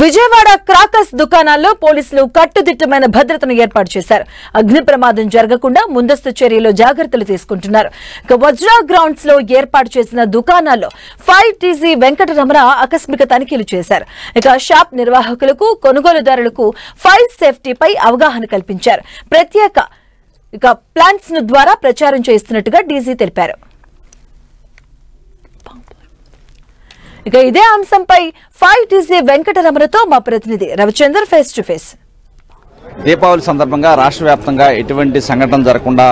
Vijayawada crackers దుకాణాల్లో పోలీసులు కట్టుదిట్టమైన భద్రతను ఏర్పాటు చేశారు. అగ్ని ప్రమాదం జరగకుండా ముందస్తు చర్యలు జాగ్రత్తలు తీసుకుంటున్నారు. వజ్రా గ్రౌండ్స్ లో ఏర్పాటు చేసిన దుకాణాల్లో 5TC వెంకటరమణ ఆకస్మిక తనిఖీలు చేశారు. షాప్ నిర్వాహకులకు కొనుగోలుదారులకు ఫైర్ సేఫ్టీపై అవగాహన కల్పించారు. ప్రత్యేక ప్లాన్స్ ద్వారా ప్రచారం చేస్తున్నట్టుగా డీజీ తెలిపారు. ఇదే అంశంపై 5TC వెంకటరమణతో మా ప్రతినిధి Ravichandra face to face. Deepavali సందర్భంగా రాష్ట్ర వ్యాప్తంగా ఎటువంటి సంఘటన జరగకుండా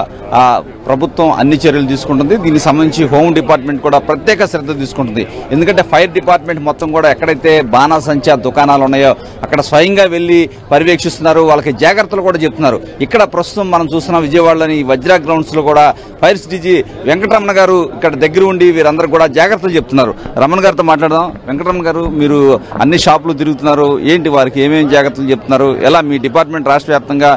ప్రభుత్వం అన్ని చర్యలు తీసుకుంటుంది. దీనికి సంబంధించి హోమ్ డిపార్ట్మెంట్ కూడా ప్రత్యేక శ్రద్ధ తీసుకుంటుంది. ఎందుకంటే ఫైర్ డిపార్ట్మెంట్ మొత్తం కూడా ఎక్కడైతే బాణాసంచా దుకాణాలు ఉన్నాయో అక్కడ స్వయంగా వెళ్లి పర్యవేక్షిస్తున్నారు. వాళ్ళకి జాగ్రత్తలు కూడా చెప్తున్నారు. ఇక్కడ ప్రస్తుతం మనం చూస్తున్న విజయవాడలోని వజ్రా గ్రౌండ్స్ లో కూడా ఫైర్ డీజీ వెంకటరమణ గారు ఇక్కడ దగ్గర ఉండి వీరందరూ కూడా జాగ్రత్తలు చెప్తున్నారు. రమణ గారితో మాట్లాడదాం. వెంకటరమణ గారు, మీరు అన్ని షాపులు తిరుగుతున్నారు, ఏంటి వారికి ఏమేమి జాగ్రత్తలు చెప్తున్నారు? ఎలా మీ డిపార్ట్మెంట్ రాష్ట్ర వ్యాప్తంగా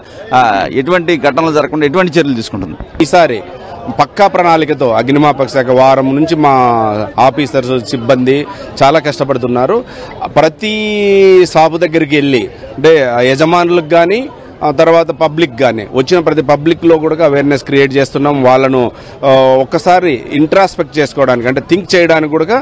ఎటువంటి ఘటనలు జరగకుండా ఎటువంటి చర్యలు తీసుకుంటుంది? ఈసారి పక్కా ప్రణాళికతో అగ్నిమాపక శాఖ వారం నుంచి మా ఆఫీసర్స్ సిబ్బంది చాలా కష్టపడుతున్నారు. ప్రతి షాపు దగ్గరికి వెళ్ళి అంటే యజమానులకు కానీ తర్వాత పబ్లిక్ కానీ వచ్చిన ప్రతి పబ్లిక్ లో కూడా అవేర్నెస్ క్రియేట్ చేస్తున్నాం. వాళ్ళను ఒక్కసారి ఇంట్రాస్పెక్ట్ చేసుకోవడానికి అంటే థింక్ చేయడానికి కూడా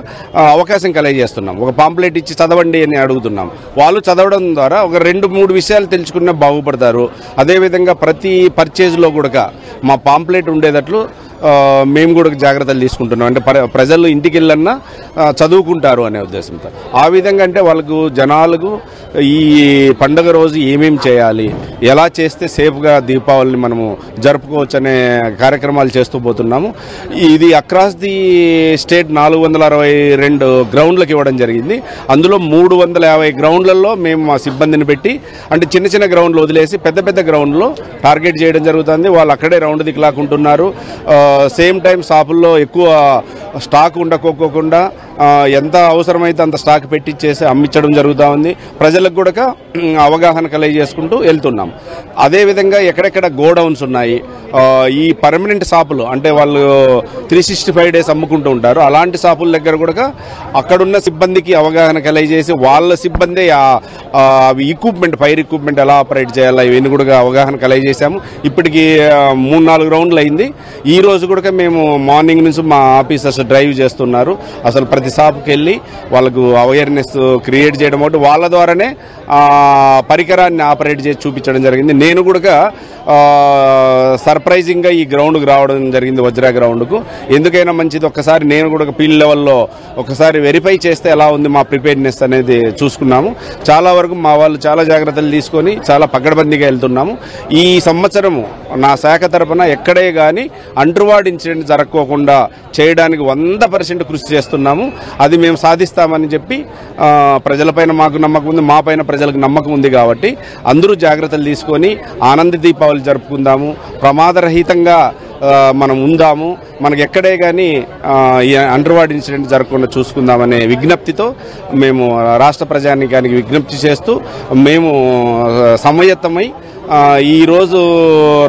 అవకాశం కలిగజేస్తున్నాం. ఒక పాంప్లెట్ ఇచ్చి చదవండి అని అడుగుతున్నాం. వాళ్ళు చదవడం ద్వారా ఒక 2-3 విషయాలు తెలుసుకున్న బాగుపడతారు. అదేవిధంగా ప్రతి పర్చేజ్ లో కూడా మా పాంప్లెట్ ఉండేటట్లు మేము కూడా జాగ్రత్తలు తీసుకుంటున్నాం. అంటే ప్రజలు ఇంటికి వెళ్ళన్నా చదువుకుంటారు అనే ఉద్దేశంతో. ఆ విధంగా అంటే వాళ్ళకు జనాలకు ఈ పండుగ రోజు ఏమేమి చేయాలి, ఎలా చేస్తే సేఫ్గా దీపావళిని మనము జరుపుకోవచ్చు అనే కార్యక్రమాలు చేస్తూ పోతున్నాము. ఇది అక్రాస్ ది స్టేట్ 462 గ్రౌండ్లకు ఇవ్వడం జరిగింది. అందులో 350 గ్రౌండ్లలో మేము మా సిబ్బందిని పెట్టి అంటే చిన్న చిన్న గ్రౌండ్లు వదిలేసి పెద్ద పెద్ద గ్రౌండ్లో టార్గెట్ చేయడం జరుగుతుంది. వాళ్ళు అక్కడే రౌండ్ దిక్కులాకుంటున్నారు. సేమ్ టైం షాపుల్లో ఎక్కువ స్టాక్ ఉండకోకుండా ఎంత అవసరమైతే అంత స్టాక్ పెట్టించేసి అమ్మించడం జరుగుతూ ఉంది. ప్రజలకు కూడా అవగాహన కలిగజేసుకుంటూ వెళ్తున్నాం. అదేవిధంగా ఎక్కడెక్కడ గోడౌన్స్ ఉన్నాయి, ఈ పర్మనెంట్ షాపులు అంటే వాళ్ళు 365 days అమ్ముకుంటూ ఉంటారు. అలాంటి షాపుల దగ్గర కూడా అక్కడున్న సిబ్బందికి అవగాహన కలిగజేసి వాళ్ళ సిబ్బంది ఎక్విప్మెంట్ ఫైర్ ఎక్విప్మెంట్ ఎలా ఆపరేట్ చేయాలా ఇవన్నీ కూడా అవగాహన కలిగజేశాము. ఇప్పటికి 3-4 రౌండ్లు అయింది. ఈ రోజు కూడా మేము మార్నింగ్ నుంచి మా ఆఫీసర్స్ డ్రైవ్ చేస్తున్నారు. అసలు ప్రతి షాపుకి వెళ్ళి వాళ్ళకు అవేర్నెస్ క్రియేట్ చేయడం ఒకటి, వాళ్ళ ద్వారానే పరికరాన్ని ఆపరేట్ చేసి చూపించడం జరిగింది. నేను కూడా సర్ప్రైజింగ్ గా ఈ గ్రౌండ్కి రావడం జరిగింది, వజ్రా గ్రౌండ్కు. ఎందుకైనా మంచిది ఒక్కసారి నేను కూడా ఫీల్డ్ లెవెల్లో ఒకసారి వెరిఫై చేస్తే ఎలా ఉంది మా ప్రిపేర్నెస్ అనేది చూసుకున్నాము. చాలా వరకు మా వాళ్ళు చాలా జాగ్రత్తలు తీసుకొని చాలా పకడ్బందీగా వెళ్తున్నాము. ఈ సంవత్సరము నా శాఖ తరఫున ఎక్కడే కానీ అంటర్వార్డ్ ఇన్సిడెంట్ జరగకోకుండా చేయడానికి 100% కృషి చేస్తున్నాము. అది మేము సాధిస్తామని చెప్పి ప్రజలపైన మాకు నమ్మకం ఉంది, మా పైన ప్రజలకు నమ్మకం ఉంది. కాబట్టి అందరూ జాగ్రత్తలు తీసుకొని ఆనంద దీపావళి జరుపుకుందాము, ప్రమాదరహితంగా మనం ఉందాము. మనకు ఎక్కడే కానీ అండర్వార్డ్ ఇన్సిడెంట్ జరగకుండా చూసుకుందామనే విజ్ఞప్తితో మేము రాష్ట్ర ప్రజానీకానికి విజ్ఞప్తి చేస్తూ మేము సమాయత్తమై ఈ రోజు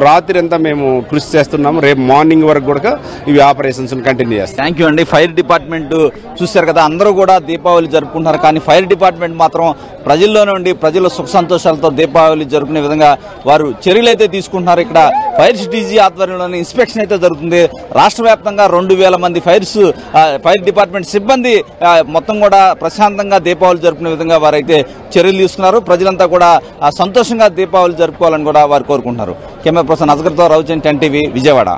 రాత్రి అంతా మేము కృషి చేస్తున్నాము. రేపు మార్నింగ్ వరకు కూడా ఇవి ఆపరేషన్స్ కంటిన్యూ చేస్తాం. థ్యాంక్ యూ అండి. ఫైర్ డిపార్ట్మెంట్ చూశారు కదా, అందరూ కూడా దీపావళి జరుపుకుంటున్నారు. కానీ ఫైర్ డిపార్ట్మెంట్ మాత్రం ప్రజల్లోనే ఉండి ప్రజల సుఖ సంతోషాలతో దీపావళి జరుపుకునే విధంగా వారు చర్యలు అయితే తీసుకుంటున్నారు. ఇక్కడ ఫైర్ డీజీ ఆధ్వర్యంలోని ఇన్స్పెక్షన్ అయితే జరుగుతుంది. రాష్ట్ర వ్యాప్తంగా 2000 మంది ఫైర్ డిపార్ట్మెంట్ సిబ్బంది మొత్తం కూడా ప్రశాంతంగా దీపావళి జరుపుకునే విధంగా వారైతే చర్యలు తీసుకున్నారు. ప్రజలంతా కూడా సంతోషంగా దీపావళి జరుపుకోవాలని కూడా వారు కోరుకుంటున్నారు. కెమెరా పర్సన్ అజగర్తో రవిచంద్ర 10 TV విజయవాడ.